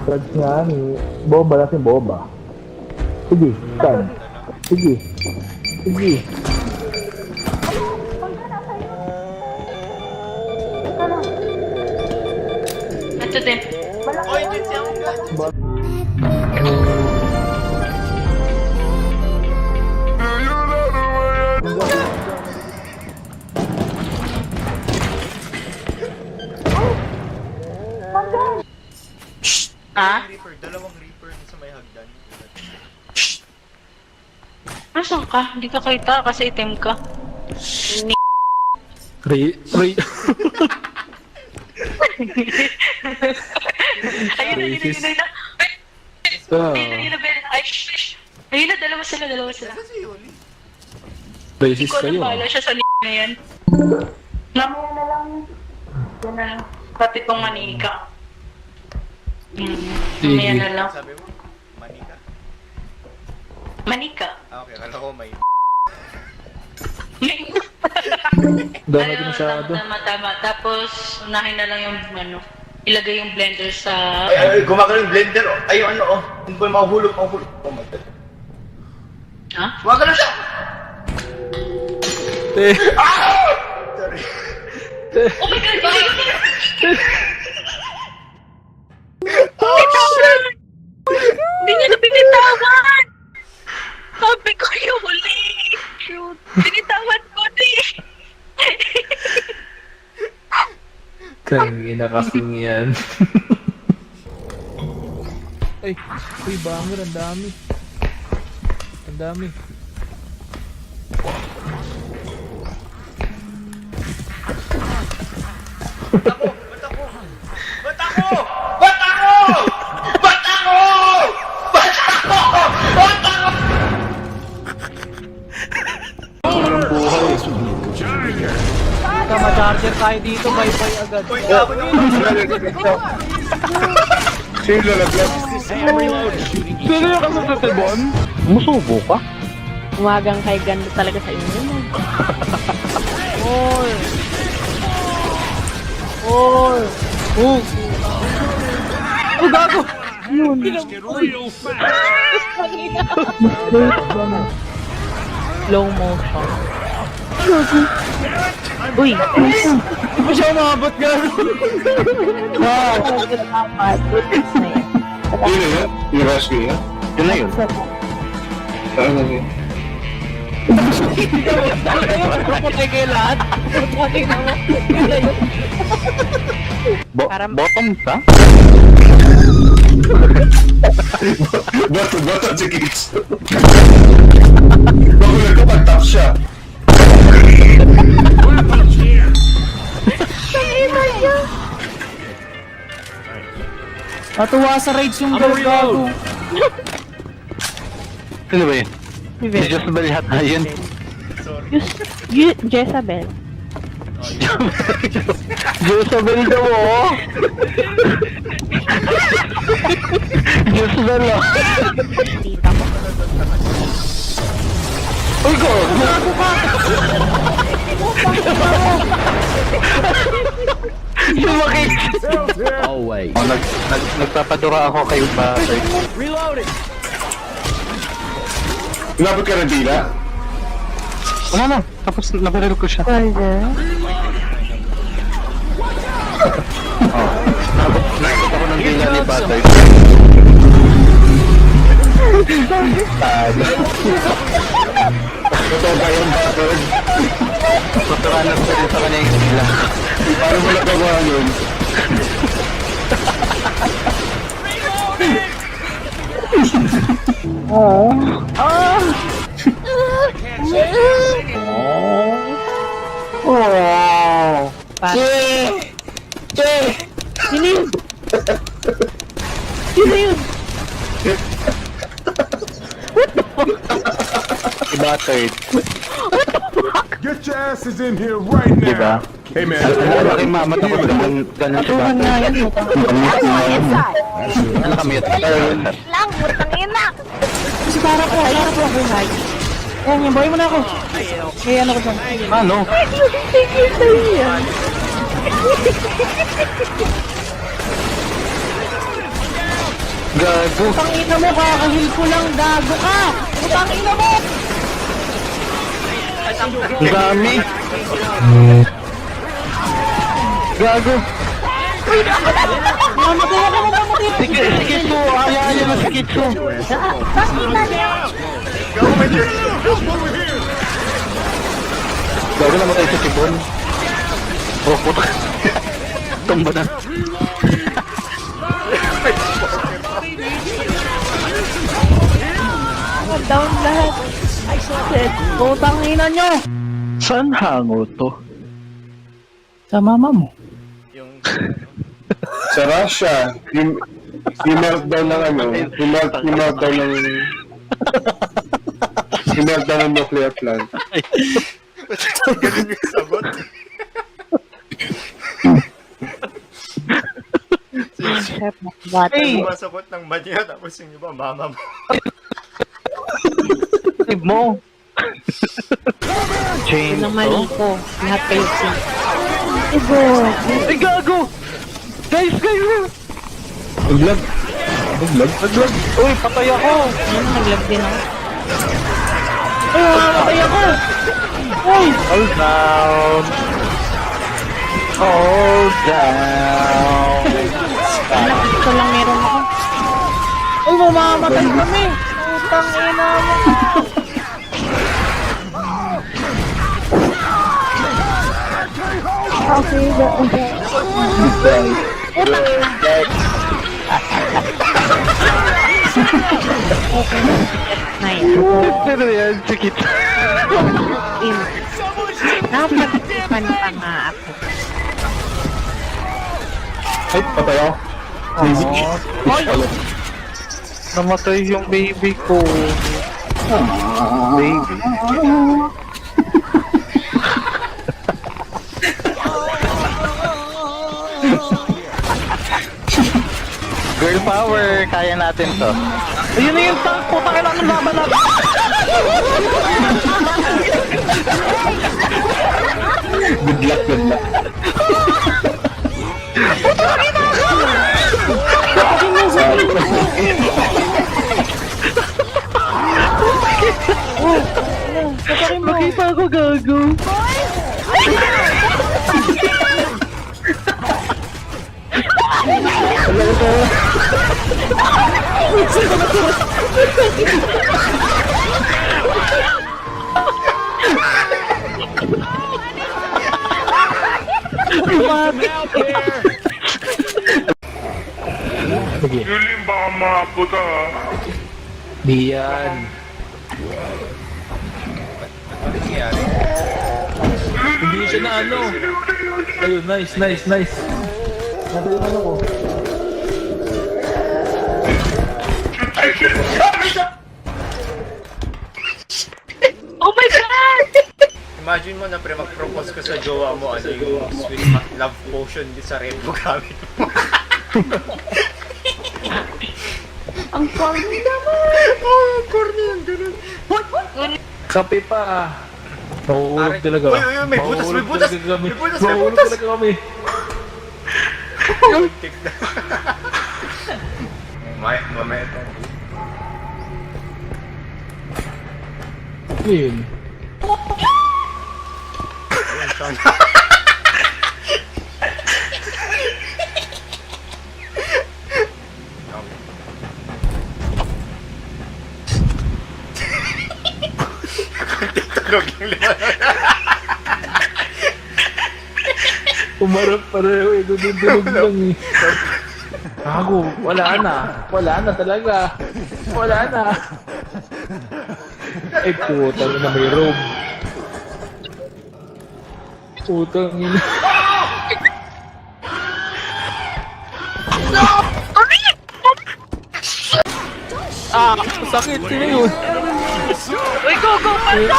Charge nga ni. Bomba natin, bomba. Sige, saan? Sige. Sige. Ito din. Oy, din siya ako ka. Ha? Reaper, dalawang Reaper sa may hagdan. Nasaan ka? Hindi ka kita kasi item ka. Ayun na, ayun na. Ayun na. Ay, shh. Ayun na, dalawa sila. Kasi Yoli. Hindi ko alam, bahala siya sa na yan. Namaya na lang. Yan na lang. Pati tong manika. Mamaya na lang. Sabi mo, manika? Manika. Ah, okay. Kala ko may... Dami din masyado. Tama. Tapos, unahin na lang yung ano. Ilagay yung blender sa... Ay, gumagano yung blender. Oh. Ay, yung ano, oh. Hindi ko yung mahuhulog. Oh my God. Ha? Gumagano siya! Sorry. Oh my God! Hindi niya napipitawan! Sabi ko yung huli! Pinitawan ko din! Kanina kasing yan. Ay, uy, banger, ang dami. Ang dami. Ba't ako? Ma-charger tayo dito, bye-bye agad. Uy, ako dito. Sino lalagyan? Sino yung kasunod Bon? Musubo ka? Umagang kay ganda talaga sa inyo. Oy! Oy! Oh! Oh, gago! Yun. Slow motion. Uy! Di ba siya umabot gano'n? Wow! Yun na yun? Yung rescue yun? Yun na yun? Saan na yun? Patay kayo lahat? Patay na mo. Bottom ka? Bottom si Kids. Bago ka pag-top siya. Matuwa sa raids yung gago. Sino ba yun? Si Josabel yata yun. Jezabel. Josabel daw oh! Josabel oh! Tita ko. Uy ko! Sumakit! Always. Nagpapadura ako kayo ba? Reloading! Inabot ka ng dila? Wala na, tapos nabaril ko siya. Nakabot ako ng dila ni Batay. Totoo ba yung Batay? Totoo na sa kanya yung dila. Paano mo nagawa yun? Oh! Sino yun? Sino yun? Batay. Get your asses in here right now. Diba? Hey man. Alam kay mama ko ganun si Batay. Ano kami ito? Lang, mutang ina! Kasi para ko buhay. Ayan, yung buhay mo na ako. Kaya ano ko dyan? Ano? Thank you sa'yo yan. Gago. Putang ina mo, kakahil ko lang, gago ka! Putang ina mo! Ang dami. Gago. Mamatay ako, mamatay ako! Si Kitsu, aya na si Kitsu. Gago na matay sa Tibon. Oh, puta. Tumba na. Down lahat. Shit, putang ina nyo! Saan hango to? Sa mama mo. Sa Russia, yung meltdown ng ano, yung meltdown ng yung meltdown ng nuclear plant. Ganun yung sagot. Chef, bata. Hey! Yung sagot ng manya, tapos yung iba, mama mo. Tib mo. Yun ang mali Chainsaw? ko. Lahat kayo si... Ibo! Ay, gago! Guys! Naglag. Naglag. Uy, patay ako! Ano, naglag din ako. Ay, mamamatay ako! Uy! All down! All down! Nakit ko lang meron ako. Uy, mamamatay kami! Putang ina mo! Okay, na yan. Pero yan, sikit. Napag-ipan pa nga ako. Ay, patay ako. Namatay yung baby ko. Baby. Girl power, kaya natin to. Ayun na yung tank, puta, kailangan laban natin. Good luck, good luck. Makita ako, gago. Di yan. Hindi siya na ano. Ayun, nice. Nasa yung ano ko. Oh my God! Imagine mo na pre, mag-propose ka sa jowa mo, ano yung sweet love potion din sa red mo gamit mo. Ang corny naman! Oh, corny yung ganun. Kape pa. Mahulog Pare- talaga. Uy, may butas, may Mahulog butas. talaga kami. May butas, may Mahulog butas. talaga kami. Tik na. Mamaya ito. Yun. Tulog yung lima. Umarap pareho eh. Dududulog lang eh. Gago, wala na. Wala na talaga. Wala na. Eh, putang ina, may robe. Putang ina. Ah, sakit. Sino yun? Uy, go! Panda!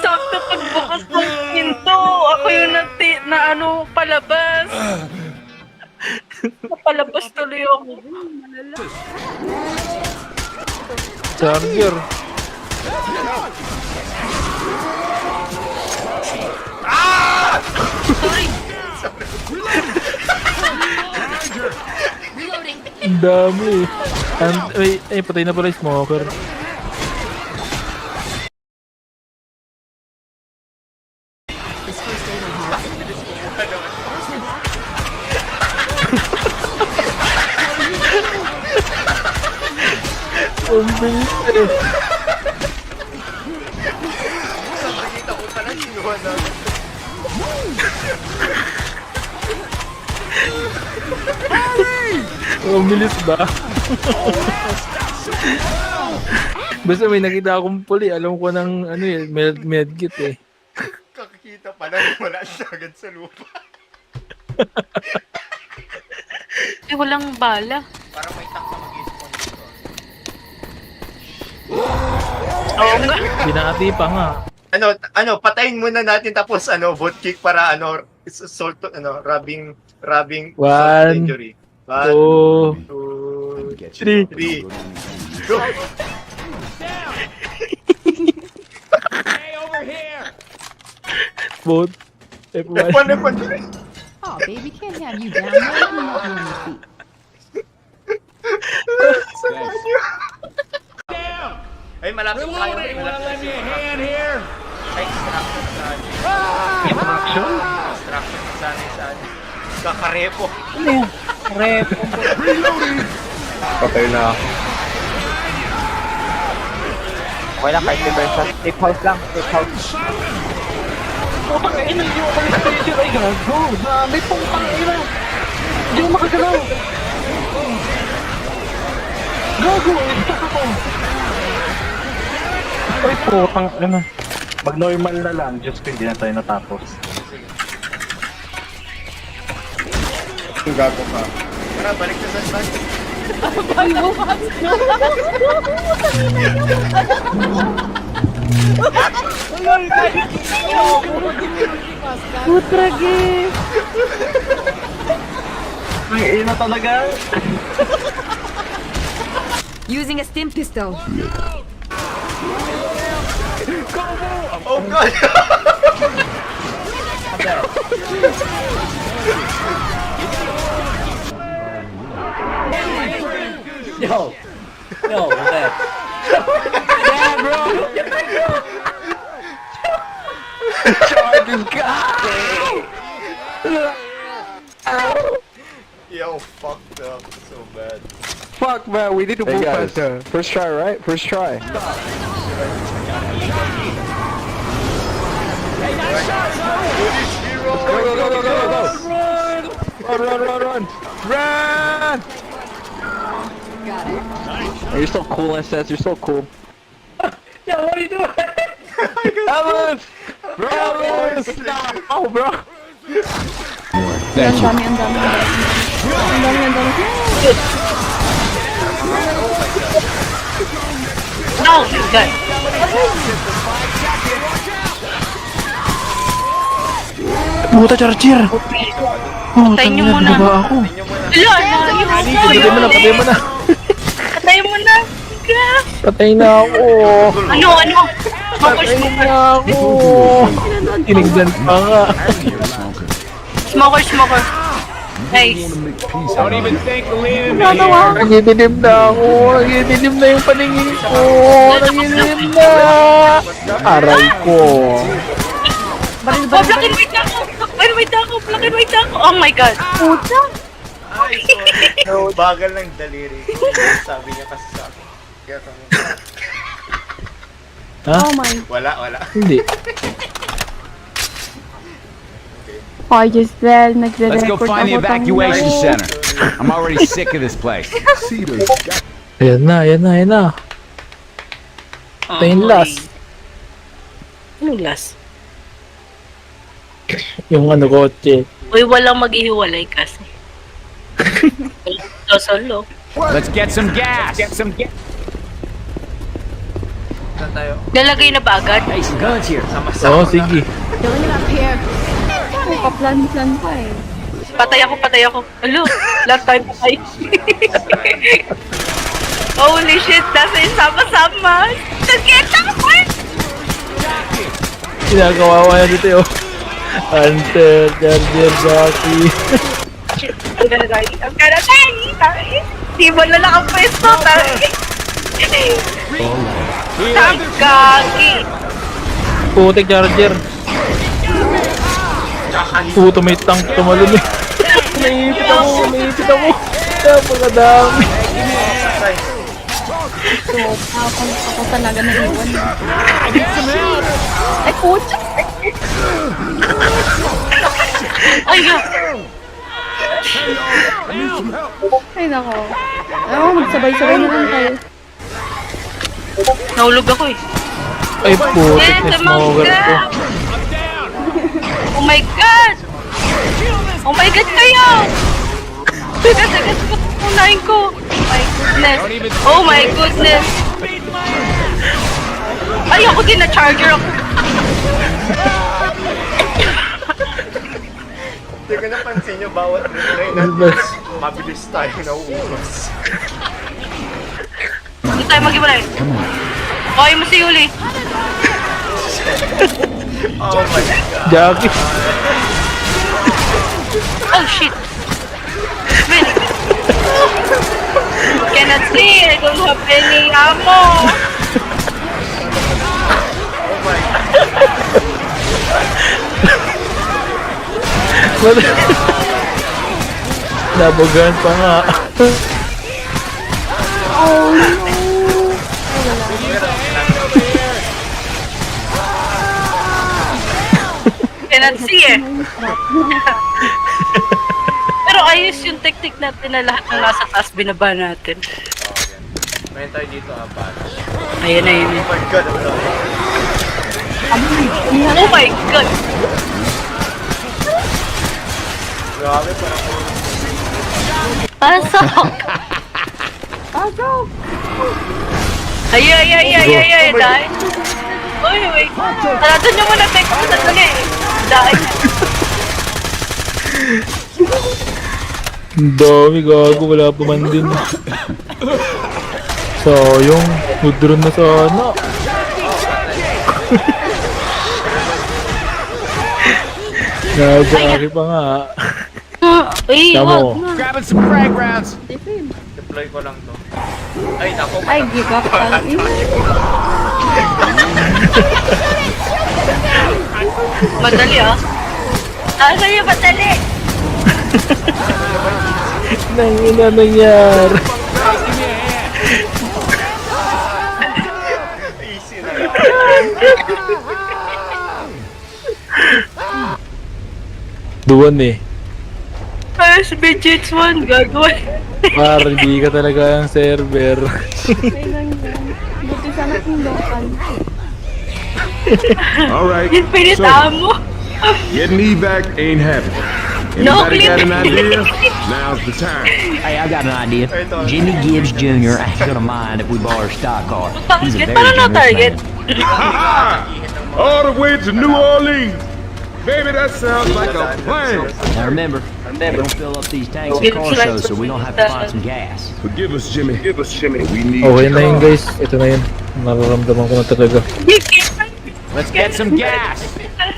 Sakto pagbukas ng pinto, ako yung na ano, palabas. Napalabas tuloy ako. Charger. Sorry. Ang dami. Ay, patay na pala yung smoker. Ang bilis eh. Nakita ko pala, sinuha na. Ang bilis ba? Basta may nakita akong puli, alam ko ng ano eh, medkit eh. Kakakita pa lang, wala siya agad sa lupa. Eh, walang bala. Parang may tank na mag-spawn dito. Oo nga. Binati pa nga. Patayin muna natin tapos vote kick para assault, robbing One, injury. 2, 2, 3. 3. Go! Vote. F1. F1. Oh, baby, can't have you down there. Let me help you on your feet. Ay, malapit tayo. Malapit tayo. Ay, distraction sa akin. Distraction sa akin. Kakarepo. Patay na ako. Okay lang, kahit reverse. Safe house lang, safe house. Putang ina, hindi mo pala station ay gago. Dami putang ina. Hindi mo makagalaw. Gago, stuck ako. Ay, putang ina. Mag-normal na lang, just hindi na tayo natapos. Ang gago ka. Tara, balik na sa stand. Putragi! Ang ina talaga. Using a stim pistol. Oh God! Yo, what's that? Charges ka! Yo, fucked up. So bad. Fuck, man, we need to move faster. First try, right? First try. Hero! Run! You're so cool, SS. You're so cool. Yo, what are you doing? Ellis! Bro, Ellis! Stop! Oh, bro! Ang dami. No, God. Puta, charger! Patayin niyo muna. Ako. Wala, naiwan ko. Patay mo na, patay mo na. Patayin mo na. God. Patay na ako. Ano? Smokers, Patay na ako. Tinigdan pa nga. smoker. Nice. Nangidilim na ako. Nangidilim na yung paningin ko. Nangidilim na. Aray ko. Oh, black and white na ako. Black and white na ako. Oh my God. Puta. Ay, sorry. Bagal ng daliri. Sabi niya kasi sa akin. Kaya kami. Ha? Oh my. Wala. Hindi. Oh, Giselle, Let's go nagre-record find the ako tang- evacuation center. I'm already sick of this place. Ayan na. Ito yung last. Anong last? Yung kotse. Uy, walang maghihiwalay kasi. Solo. Let's get some gas. Saan tayo? Nalagay na ba agad? Hey, some guns here. Sama-sama Oo, sige. Filling it up here. Nagpa-plan-plan pa eh. Patay ako. Alo, lahat tayo patay. Holy shit, nasa yung sama-sama. Nagkita ko eh. Kinakawawa na dito yun. Hunter, Charger, Jackie. Shit, I'm gonna die. Di mo na lang ang pwesto, tayo. Gagi. Putik, Charger. Puto, may tank tumalun eh. Naipit ako. Napakadami. So, ako talaga naiwan. Ay, pucha! Ay, Ay, nako. Magsabay-sabay na lang tayo. nahulog ako eh. Ay, putik, Yes, smoker ko. Oh my god! Oh my god kayo! Agad, unahin ko! Oh my goodness! Ay, ako din na-charger ako. Hindi ko napansin nyo, bawat replay natin, mabilis tayo nauubos. Hindi tayo mag-iwalay. Okay mo si Yuli. Oh my god. Jackie. Oh shit! Really? Cannot see, I don't have any ammo. Nabugan pa nga. Oh, no! Cannot see eh. Pero ayos yung technique natin na lahat ng nasa taas binaba natin. Mayroon tayo dito, batch. Ayun na yun. Oh my god, ano na? Oh my god! Grabe, parang Pasok! Pasok! Ay, dahil. Uy, wait. Doon nyo muna, tek. Sandali. Dahil. Ang dami, gago. Wala pa man din. So, yung mudron na sana. Nag-Jackie pa nga. Uy, Tamo. wag na. Grabbing some frag rounds. deploy ko lang to. Ay, nako. Ay, give up lang. Madali ah. Sa'yo madali. Nangina nangyari. Easy na lang. Duwan eh. First Digits 1, gagawin. Par, hindi ka talaga ang server. Ay, lang yan. Buti sana kung local. Alright, Infinite so ammo. getting evac ain't happening. No, Anybody got an please. idea? Now's the time. Hey, I got an idea. Jimmy Gibbs Jr. ain't gonna mind if we borrow a stock car. He's a Target, very paano na generous target? man. Ha-ha! All the way to New Orleans. Baby, that sounds like a plan. Now remember, don't fill up these tanks with car shows so we don't have to find some gas. Forgive us, Jimmy. We need Okay your na yun car. guys. Ito na yun. Nararamdaman ko na talaga. Let's get some gas.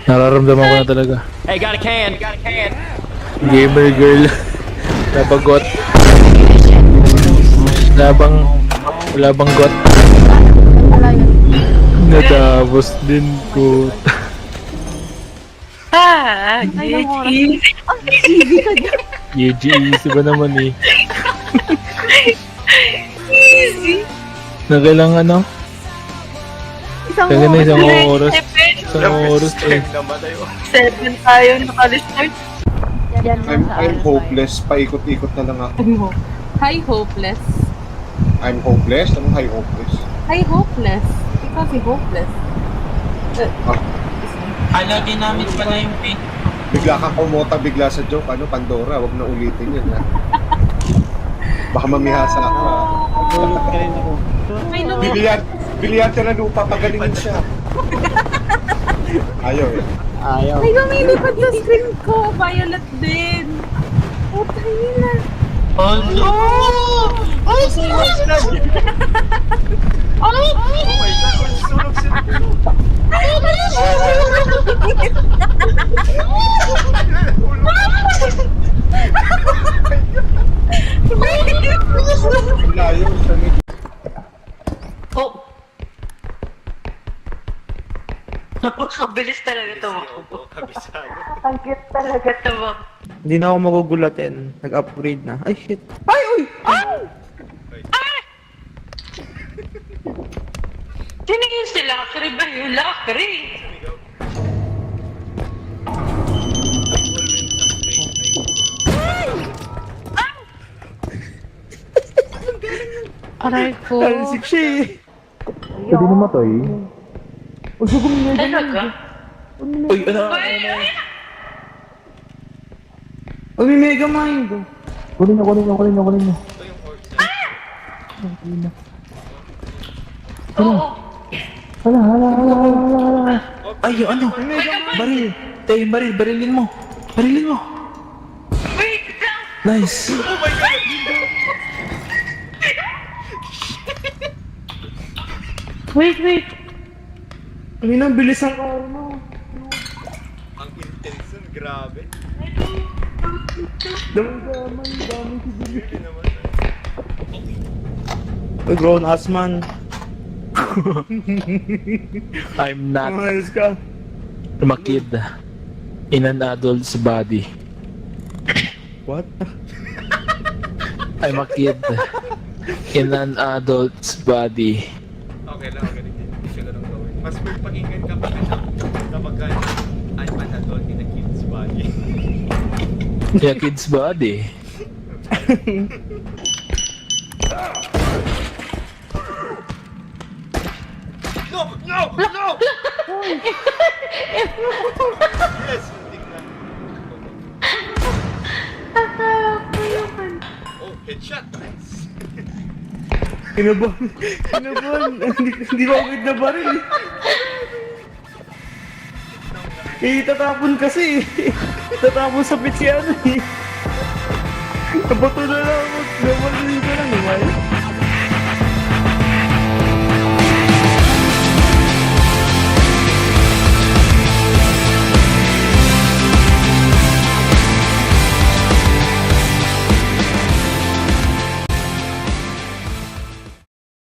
Nararamdaman ko na talaga. Hey, got a can. Gamer girl. Nabagot. Wala bang got. Wala yun. Natapos din ko. Ah, Ay, ng oras. easy. Ang easy ka dyan. Easy ba naman eh. Easy. Nagailang ano? Isang Kaya na oras. isang oras. Isang oras eh. Namatay ko. 7 tayo nakalisort. Yan lang sa I'm hopeless. Paikot-ikot na lang ako. Hi, hopeless. I'm hopeless? Anong hi hopeless? Hi, hopeless. Ikaw si hopeless. Hala, ginamit pala yung pin. Bigla kang kumota bigla sa joke. Ano, Pandora? Huwag na ulitin yun, ha? Baka mamihasa ako, ha? May lumit. Bilihan ka na lupa, pagalingin siya. Ayaw, eh. Ayaw. Ay, lumilipad sa screen ko. Violet din. Putay na. Oh no! Ay, sinus ka! Oh my God, sunog sila. Layo sa mid. Oh. Napakabilis talaga tumakbo. Kabisado. Ang cute talaga tumakbo. Hindi na ako magugulatin. Nag-upgrade na. Ay, shit. Ay, uy! Ay! Sino yung si Lakri ba yung Lakri? Aray ko. Talsik siya eh. Pwede namatay. O, sugong niya dyan. Talaga? Uy, ano? Uy, may mega mind. Kunin niyo, kunin niyo, kunin niyo, kunin niyo. Oo. Hala, hala, hala, hala, hala. Ay, yung ano? Baril. Tayo yung baril. Barilin mo. Barilin mo. Wait lang. Nice. Wait. Ay, nang bilis ang karo mo. Ang intense nun, grabe. Damay, dami si Yun naman. Uy, grown ass man. I'm not Ayos ka. a kid in an adult's body. What? I'm a kid in an adult's body. Okay lang, okay. Hindi ko lang gawin. Mas may pakinggan ka pa kapag I'm an adult in a kid's body. Yeah, kid's body. No! Yes, hindi na. Oh, headshot. Nice. Kinabahan. Hindi ba agad na baril eh. Eh, tatapon kasi eh. Tatapon sa pitsi ano eh. Nabato na lang. Nabato